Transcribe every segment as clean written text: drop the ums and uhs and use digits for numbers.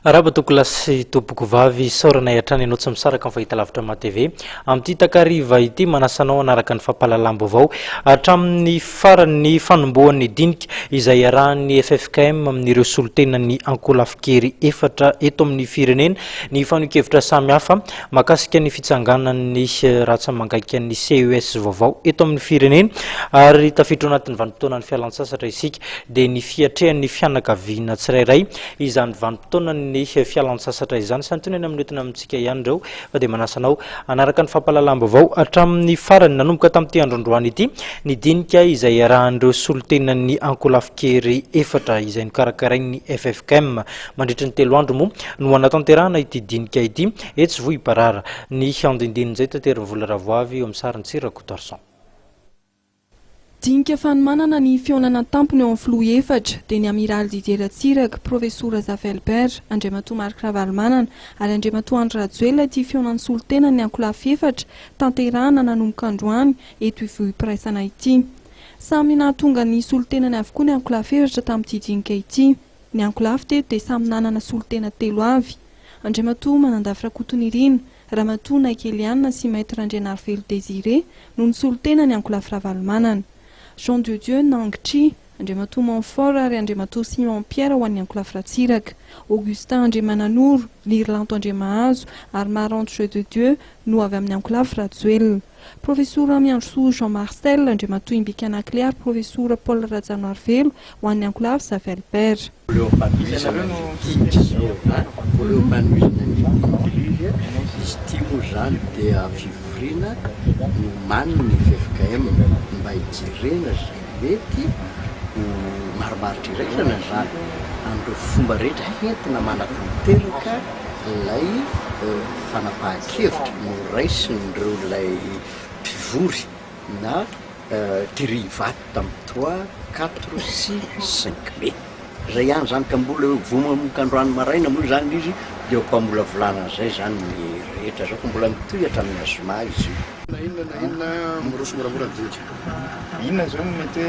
Rabatoko lasy tompoko vavy saorana iatrany ianao tsy misaraka amin'ny fahita lavitra ma TV amin'ity takariva ity manasanao anaraka ny fampahalalam-baovao hatramin'ny farany fanombohan'ny dinika izay iarahan'ny Ffkm amin'ireo solotenan'ny ankolafy kely efatra eto amin'ny firenena ny fanon-kevitra samihafa mahakasika ny fitsanganan'ny ratsa-mangaika ny CES vaovao eto amin'ny firenena ary tafiditra anatin'ny vanim-potoanan'ny fialan-tsasatra isika dia ny fiatrehan'ny fianakaviana tsirairay izany vanim-potoanan'ny ny fialan-tsasatra izany santionany amin'ny entina amintsika ihany ireo fa dia manasanao anaraka ny fampahalalam-baovao hatramin'ny farany nanomboka tamin'ity androany ity ny dinika izay iarahan'ireo solotenan'ny ankolafy kely efatra izay ny karakarain'ny Ffkm mandritra ny 3 andro moa no anatanterahana ity dinika ity etsy Vohipiraisana ny andindinin'izay tanteriny vola ravoavy eo amin'ny sariny Tsirakotarson. Dinika fanomanana ny fionana tampony eo amin'ny filoha efatra dia ny amiraly Didiera Tsiraka, profesora Ffkm, andriamatoa Marc Ravalomanana ary andriamatoa Andro Rajoelina ity fionan'ny solotenan'ny ankolafy efatra tanterahana nanomboka androany eto Vohipiraisana ity. Samy nahatonga ny solotenany avokoa ny ankolafy efatra tamin'ity dinika ity. Ny ankolafy teto dia samy nanana solotena 3 avy. Andriamatoa Manandafy Rakotonirina, ramatoa Naikeliana sy maître Andrianary Velo Désiré no ny solotenany ankolafy Ravalomanana. Jean de Dieu Nangitry, andriamatoa Montfort ary andriamatoa Simon Pierre ho an'ny ankolafy Ratsiraka. Augustin Andriamananoro, Lirlanto Andriamahazo ary Maranto Jeu de Dieu no avy amin'ny ankolafy Rajoelina. Profesora Miandrosoa Jean Marcel, andriamatoa Imbikanankely ary profesora Paul Rajanary Velo ho an'ny ankolafy Savelper. Izy zany dia fivoriana no maniny Ffkm mba hijirena zay mety maromaritra iraisana zany amin'ireo fomba rehetra entina manatanteraka ilay fanapahan-kevitra no raisin'ireo ilay mpivory na dérivaty tamin'ny 3, 4 sy 5 mai. Zay ihany zany ka mbola vomamoka androany maraina moa zany izy dia mpamola volana zay zany ny rehetra zao fa mbola mitohy hatramin'ny azoma izy inona mirosomoramora dinika inona zao no mety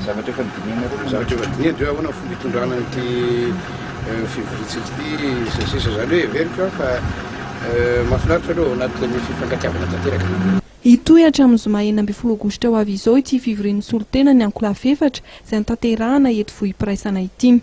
zavatra efa dinina zavatra efa dinina dia ahoana fomba hitondrana ity fivoritsika ity sasisa zany hoe everika fa mahafinaritra aloha anatin'ny fifankatiavana tanteraka. Itoy hatramin'ny zoma 12 aogositra ho avy izao ity fivorian'ny solotenan'ny ankolafy efatra izay notanterahana eto Vohipiraisana ity.